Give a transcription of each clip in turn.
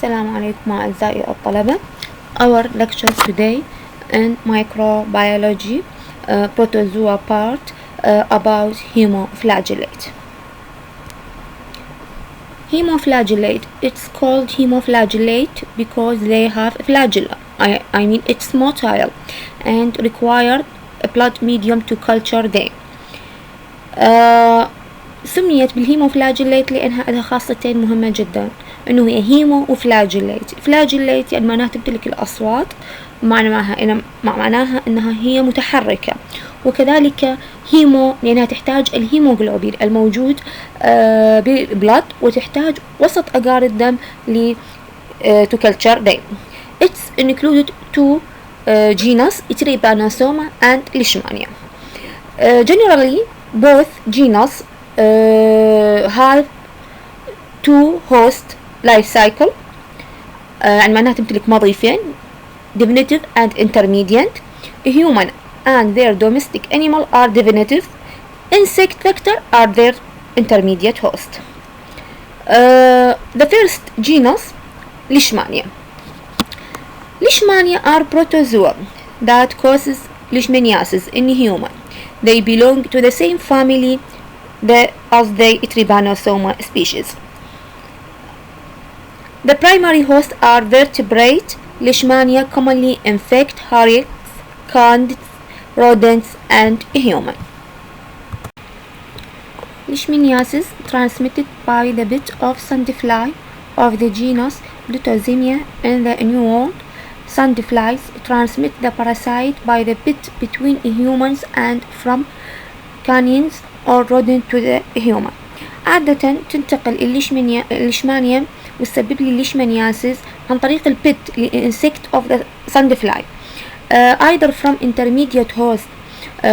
السلام عليكم أعزائي الطلبة. Our lecture today in microbiology, protozoa part about hemoflagellate. Hemoflagellate, it's called hemoflagellate because they have flagella. I mean it's motile and require a blood medium to culture them. سميت بالهيموفلاجيليت لأنها لها خاصتين مهمة جدا، إنه هي هيمو وفلاجيليت. فلاجيليت يعني معناها تمتلك الأصوات، معناها إنها هي متحركة، وكذلك هيمو لأنها تحتاج الهيموغلوبين الموجود بالبلد، وتحتاج وسط أجار الدم to culture them. It's included to genus Trypanosoma and Leishmania. Generally, both genus have two host life cycle، يعني معناها تمتلك مضيفين definitive and intermediate. Human and their domestic animal are definitive. Insect vector are their intermediate host. The first genus Leishmania. Leishmania are protozoa that causes Leishmaniasis in human. They belong to the same family as the Trypanosoma species. The primary hosts are vertebrate. Leishmania commonly infect harriets, candids, rodents, and human. Leishmaniasis transmitted by the bit of sandfly of the genus Lutozemia in the New World. Sandflies transmit the parasite by the bit between humans and from canines or rodent to the human. عادة تنتقل الليشمانيا وتسبب لي الليشمانياسيس عن طريق البت insect of the sandfly, either from intermediate host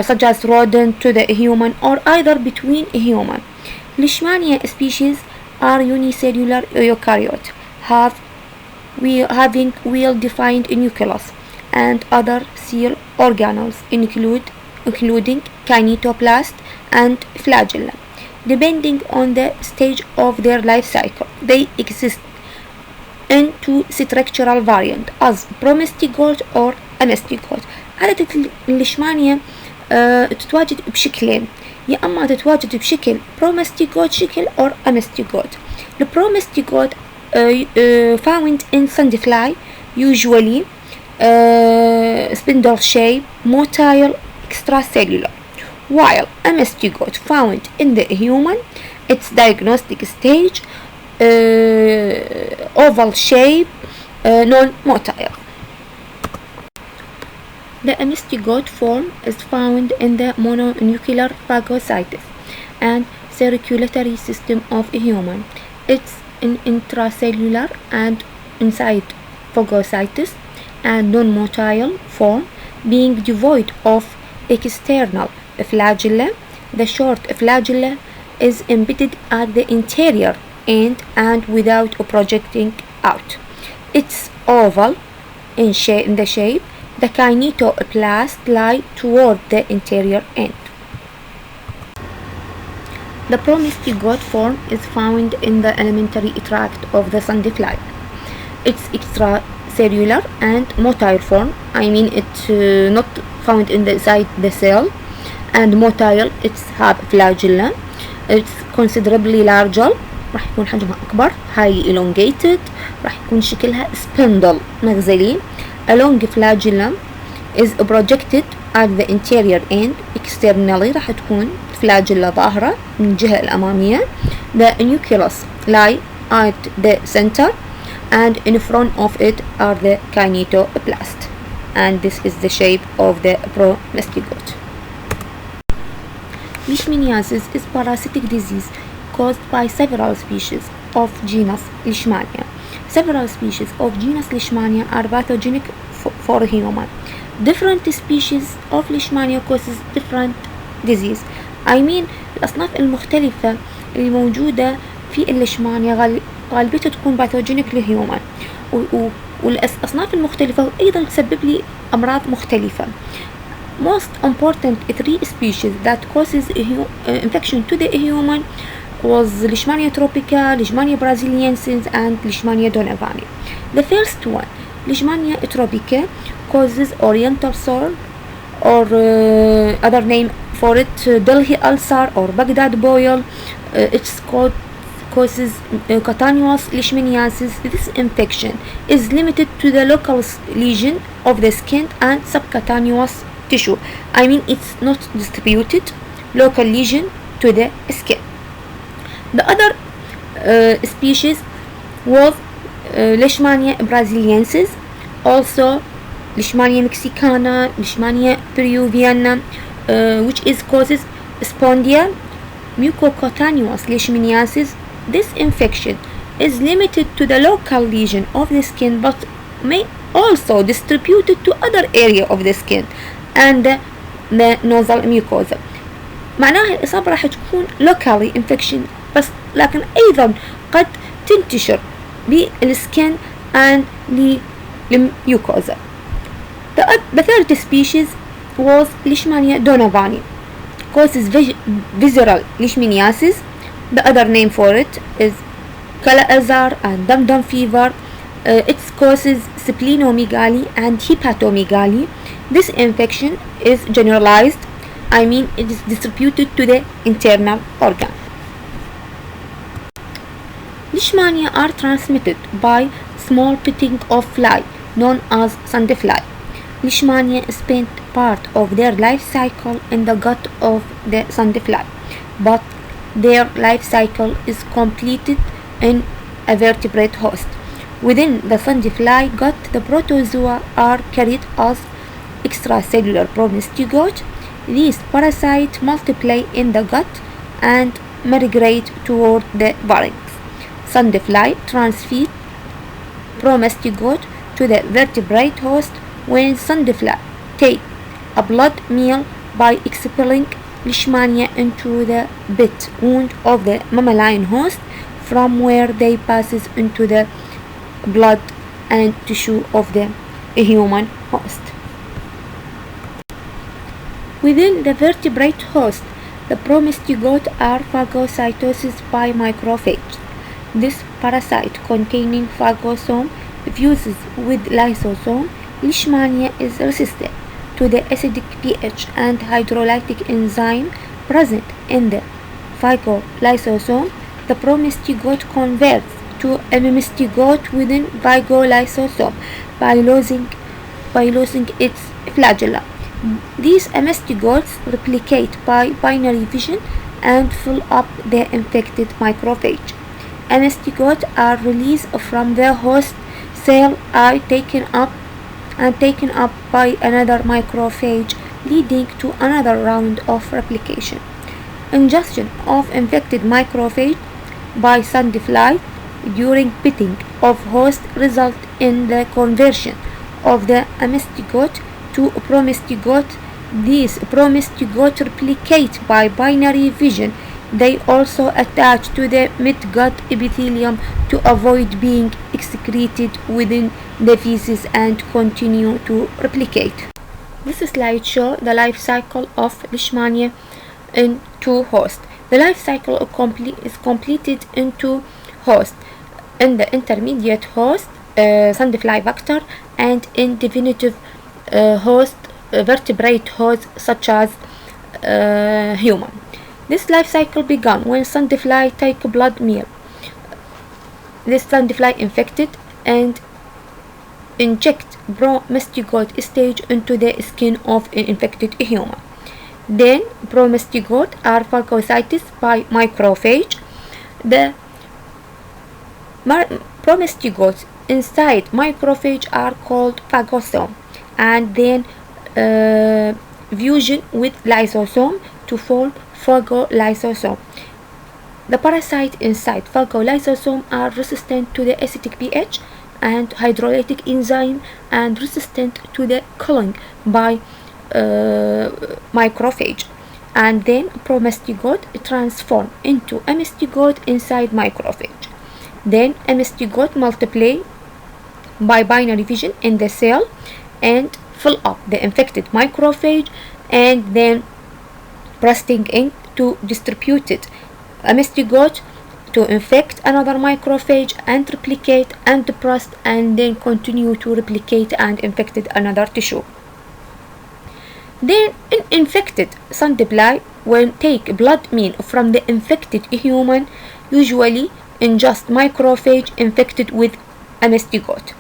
such as rodent to the human, or either between human. Leishmania species are unicellular eukaryote, having well-defined nucleus and other cell organelles including kinetoplast and flagella. Depending on the stage of their life cycle, they exist in two structural variants as promastigote or amastigote. عادة الليشمانيا تتواجد بشكلين، يا أما تتواجد بشكل promastigote شكل or amastigote. The promastigote found in sandfly, usually spindle shape, motile, extracellular, while amastigote found in the human, its diagnostic stage, oval shape, non-motile. The amastigote form is found in the mononuclear phagocytes and circulatory system of a human. It's an intracellular and inside phagocytes and non-motile form, being devoid of external flagella. The short flagella is embedded at the interior end and without projecting out. It's oval in the shape. The kinetoplast lie toward the interior end. The promastigote form is found in the alimentary tract of the sandfly. It's extracellular and motile form. I mean it's not found inside the cell. And motile, it's have flagella. It's considerably larger. راح يكون حجمها أكبر. Highly elongated. راح يكون شكلها spindle مغزلي. A long flagellum is projected at the interior end. Externally راح تكون flagella ظاهرة من الجهة الأمامية. The nucleus lie at the center, and in front of it are the kinetoplast. And this is the shape of the promastigote. Leishmaniasis is parasitic disease caused by several species of genus Leishmania. Several species of genus Leishmania are pathogenic for human. Different species of Leishmania causes different disease. I mean الأصناف المختلفة اللي موجودة في الليشمانيا غالبيتها تكون باثوجينيك للهيومن، والأصناف المختلفة أيضا تسبب لي أمراض مختلفة. Most important three species that causes infection to the human was Leishmania tropica, Leishmania brasiliensis, and Leishmania donovani. The first one, Leishmania tropica, causes oriental sore, or other name for it, Delhi ulcer or Baghdad boil. It's causes Mucocatanus Glishmaniasis. This infection is limited to the local lesion of the skin and subcutaneous tissue. I mean, it's not distributed local lesion to the skin. The other species was Leishmania brasiliensis, also Leishmania mexicana, Leishmania peruviana, which is causes spondia. Mucocatanus Glishmaniasis. This infection is limited to the local lesion of the skin, but may also distributed to other area of the skin and the nasal mucosa. معناها الإصابة راح تكون locally infection بس، لكن أيضا قد تنتشر بالسكن and للميوكوزا. The third species was Leishmania donovani, causes visceral leishmaniasis. The other name for it is Kala azar and dum-dum fever. It causes splenomegaly and hepatomegaly. This infection is generalized. I mean, it is distributed to the internal organ. Leishmania are transmitted by small pitting of fly known as sandfly. Leishmania spend part of their life cycle in the gut of the sandfly, but their life cycle is completed in a vertebrate host. Within the sandfly gut, the protozoa are carried as extracellular promiscuous. These parasites multiply in the gut and migrate toward the pharynx. Sandfly transfer promiscuous to the vertebrate host. When sandfly take a blood meal by expelling Leishmania into the bit wound of the mammalian host, from where they passes into the blood and tissue of the human host. Within the vertebrate host, the promiscuous are phagocytosis by macrophages. This parasite containing phagosome fuses with lysosome. Leishmania is resistant to the acidic pH and hydrolytic enzyme present in the phagolysosome. The promiscuous converts to a mymestigote within phagolysosome by losing its flagella. These mymestigotes replicate by binary fission and fill up the infected macrophage. Mymestigotes are released from the host cell, are taken up by another macrophage, leading to another round of replication. Ingestion of infected macrophage by sandfly during pitting of host result in the conversion of the mymestigote to promiscuous. These promiscuous replicate by binary fission. They also attach to the midgut epithelium to avoid being excreted within the feces and continue to replicate. This slide shows the life cycle of Leishmania in two hosts. The life cycle is completed in two hosts: in the intermediate host, sandfly vector, and in definitive host, vertebrate host such as human. This life cycle began when sandfly take blood meal. This sandfly infected and inject promiscuous stage into the skin of an infected human. Then promiscuous are phagocytous by macrophage. The promiscuous inside macrophage are called phagosome, and then fusion with lysosome to form phagolysosome. The parasites inside phagolysosome are resistant to the acidic pH and hydrolytic enzyme and resistant to the culling by macrophage, and then promiscuous transform into mymestigote inside macrophage. Then mymestigote multiply by binary fission in the cell and fill up the infected macrophage, and then bursting in to distribute it a mastigote to infect another macrophage and replicate and burst and then continue to replicate and infected another tissue. Then an infected sandfly will take blood meal from the infected human, usually in just macrophage infected with a mastigote,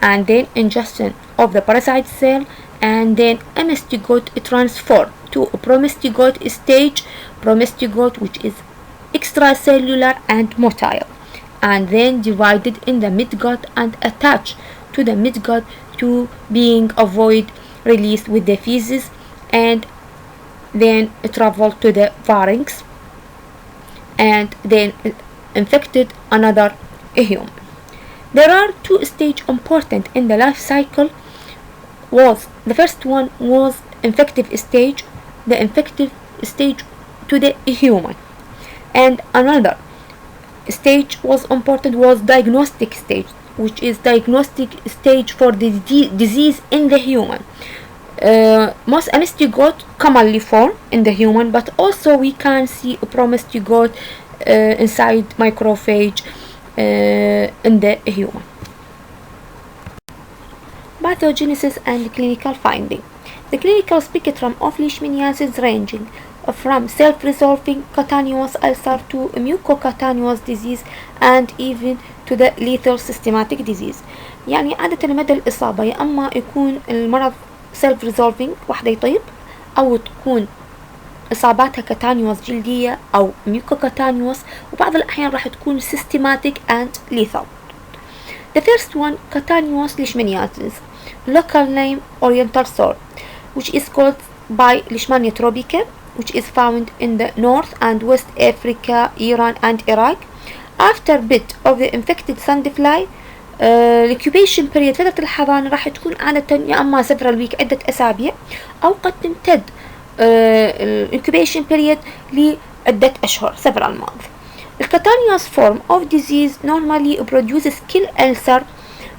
and then ingestion of the parasite cell, and then a mastigote transfer to a promastigote stage, promastigote which is extracellular and motile, and then divided in the midgut and attached to the midgut to being avoid release with the feces, and then travel to the pharynx and then infected another human. There are two stages important in the life cycle. The first one was infective stage, the infective stage to the human, and another stage was important was diagnostic stage, which is diagnostic stage for the disease in the human. Most mastigote commonly form in the human, but also we can see a promastigote inside macrophage in the human. Pathogenesis and clinical finding. The clinical spectrum of Leishmaniasis ranging from self-resolving cutaneous ulcer to mucocutaneous disease and even to the lethal systematic disease. يعني عادة مدى الإصابة يا أما يكون المرض self-resolving واحدة يطيب، أو تكون إصاباتها كتانيوس جلدية أو mucocutaneous، وبعض الأحيان راح تكون systematic and lethal. The first one, cutaneous Leishmaniasis, local name Oriental sore, which is caused by Leishmania tropica, which is found in the North and West Africa, Iran and Iraq. After bit of the infected sandfly, incubation period فترة الحضانة راح تكون عادة يا أما several week عدة أسابيع، أو قد تمتد incubation period لعدة أشهر several months. The cutaneous form of disease normally produces skin ulcer.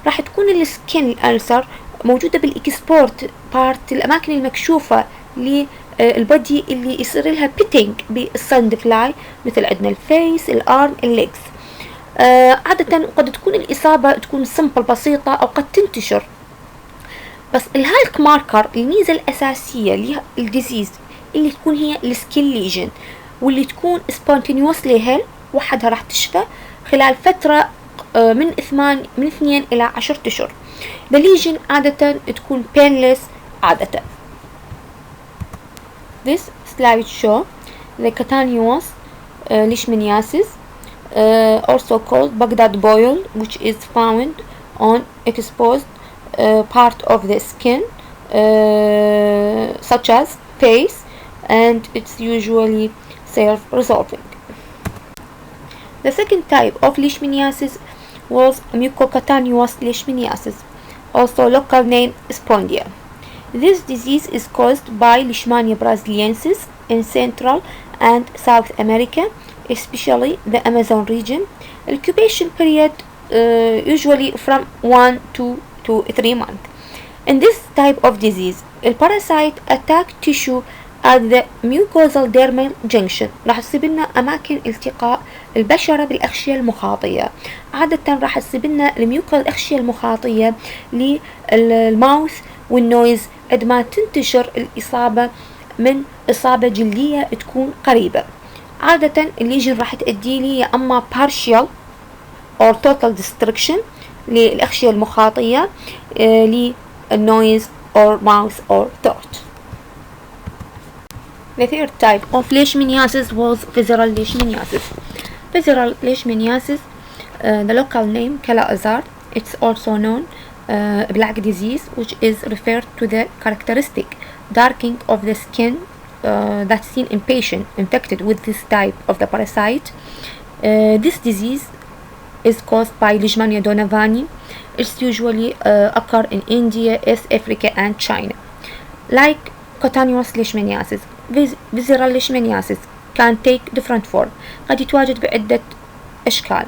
راح تكون السكين ulcer موجودة بالإكسبورت بارت، الأماكن المكشوفة للبودي اللي يصير لها بيتنج بالساندفلاي، مثل عندنا الفيس، الارم، الليجز. عادة قد تكون الإصابة تكون سمبل بسيطة أو قد تنتشر، بس الهالك ماركر الميزة الأساسية للديزيز اللي تكون هي السكين ليجن، واللي تكون سبونتينيوسلي هيل وحدها راح تشفى خلال فترة من 2 إلى 10 أشهر. The lesion عادة تكون painless عادة. This slide show the cutaneous Leishmaniasis, also called Baghdad boil, which is found on exposed part of the skin, such as face, and it's usually self-resolving. The second type of Leishmaniasis was Mucocatanus Glishmaniasis, also local name Spondia. This disease is caused by Leishmania brasiliensis in Central and South America, especially the Amazon region. Incubation period usually from 1 to 3 months. In this type of disease, the parasite attack tissue at the mucosal dermal junction. راح تصيب لنا أماكن التقاء البشرة بالأغشية المخاطية. عادة راح تصيب لنا الميوكال الأغشية المخاطية للماوث والنويز عندما تنتشر الإصابة من إصابة جلدية تكون قريبة. عادة الليجن راح تؤدي لي يا أما partial or total destruction للأغشية المخاطية للنويز or mouth or throat. The third type of Leishmaniasis was visceral Leishmaniasis. Visceral Leishmaniasis, the local name Kala-Azar. It's also known black disease, which is referred to the characteristic darkening of the skin that's seen in patients infected with this type of the parasite. This disease is caused by Leishmania donovani. It's usually occur in India, East Africa and China. Like cutaneous Leishmaniasis, visceral Leishmaniasis can take different form. قد يتواجد بعدة أشكال،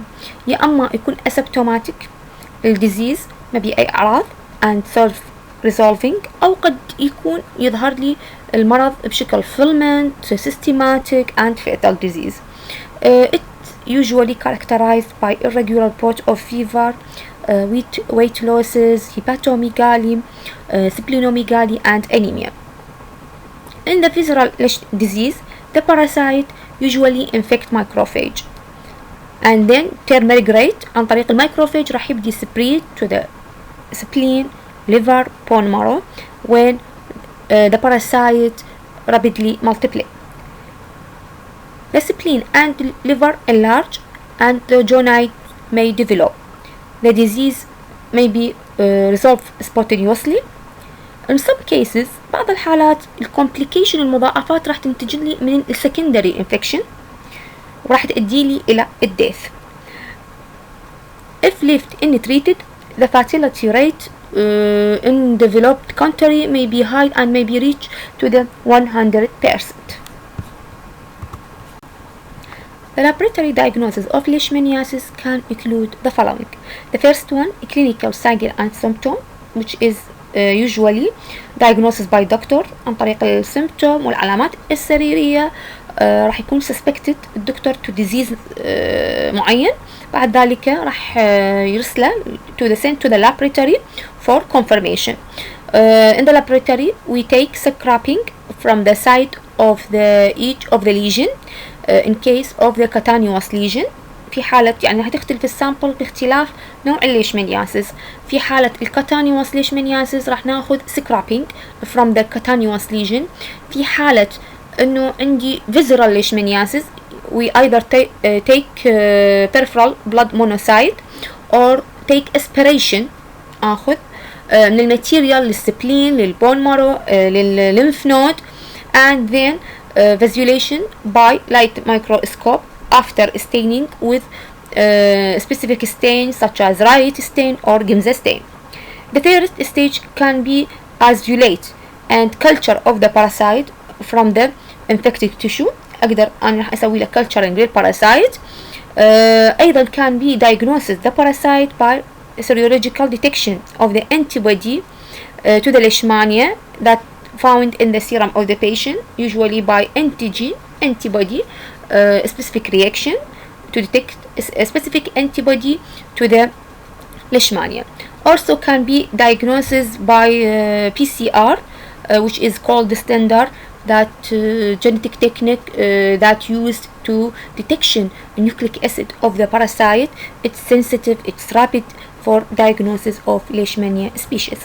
يا أما يكون asymptomatic الديزيز ما بي أي أعراض and self resolving، أو قد يكون يظهر لي المرض بشكل fulminant, systematic and fatal disease. It usually characterized by irregular bout of fever, weight losses, hepatomegaly, splenomegaly, and anemia. In the visceral disease, the parasite usually infect macrophage, and then termigrate عن طريق الميكروفاج راح يبدي spread to the spleen, liver, bone marrow when the parasite rapidly multiply. The spleen and liver enlarge and the joint may develop. The disease may be resolved spontaneously. In some cases بعض الحالات الcomplication المضاعفات راح تنتج لي من secondary infection وراح تؤدي لي إلى الdeath. If left untreated, the fatality rate in developed country may be high and may be reached to the 100%. The laboratory diagnosis of Leishmaniasis can include the following. The first one, clinical sign and symptom, which is usually diagnosis by doctor عن طريق السيمبتوم والعلامات السريرية. راح يكون suspected الدكتور to disease معين. بعد ذلك راح يرسله send to the laboratory for confirmation. In the laboratory we take scraping from the site of each of the lesion in case of the cutaneous lesion. في حالة يعني هتختلف السامبل باختلاف نوع الليشمانياسيس. في حالة الكاتانيوس ليشمانياسيس راح ناخذ scraping from the cutaneous lesion. في حالة انه عندي visceral leishmaniasis we either take peripheral blood monocyte or take aspiration اخذ من الماتيريال للسبلين للبون مارو للليمف نود and then visualization by light microscope after staining with specific stains such as Wright stain or Giemsa stain. The first stage can be isolate and culture of the parasite from the infected tissue. أقدر أنا راح أسوي له culturing للparasite. أيضا can be diagnosis the parasite by serological detection of the antibody to the Leishmania that found in the serum of the patient, usually by antigen antibody specific reaction to detect a specific antibody to the Leishmania. Also can be diagnosis by PCR, which is called the standard that genetic technique that used to detection nucleic acid of the parasite. It's sensitive, it's rapid for diagnosis of Leishmania species.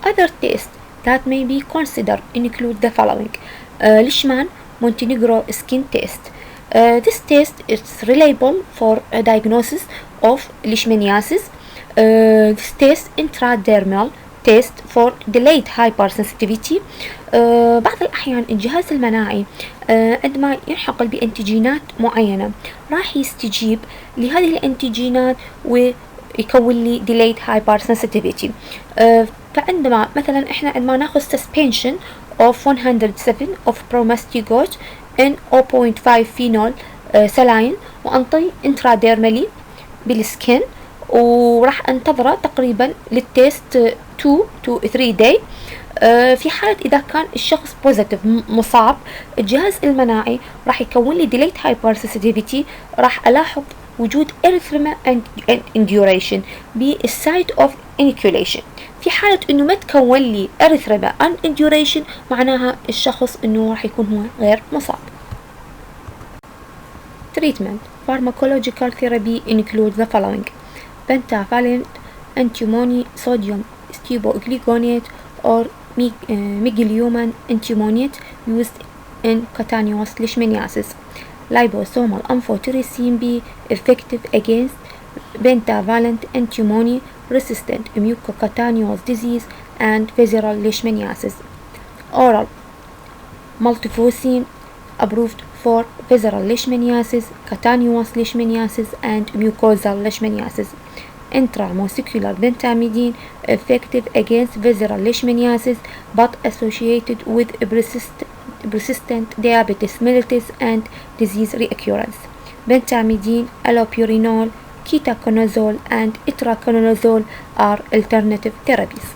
Other tests that may be considered include the following. Leishman Montenegro skin test. This test is reliable for a diagnosis of Leishmaniasis. This test intradermal test for delayed hypersensitivity. بعض الأحيان الجهاز المناعي عندما ينحقل بأنتيجينات معينة راح يستجيب لهذه الأنتيجينات ويكون لي delayed hypersensitivity. فعندما مثلا احنا عندما ناخذ suspension of 107 of promastigote in 0.5 phenol saline وأنطي intradermally بالسكن وراح انتظره تقريبا للتيست 2 to 3 day. في حالة إذا كان الشخص بوزيتيف مصاب الجهاز المناعي راح يكون لي delayed hypersensitivity. راح ألاحظ وجود erythema and induration بالسايت of inoculation. في حالة إنه ما تكون لي erythema and induration معناها الشخص إنه راح يكون هو غير مصاب. Treatment Pharmacological Therapy includes the following. Pentavalent antimony sodium stiboglyconate or megaluman antimonate used in cutaneous leishmaniasis. Liposomal amphotericin B effective against pentavalent antimony resistant mucocatanous disease and visceral leishmaniasis. Oral multifocin approved for visceral leishmaniasis, cutaneous leishmaniasis and mucosal leishmaniasis. Intramuscular pentamidine effective against visceral leishmaniasis but associated with persistent diabetes mellitus and disease reoccurrence. Pentamidine, allopurinol, ketoconazole and itraconazole are alternative therapies.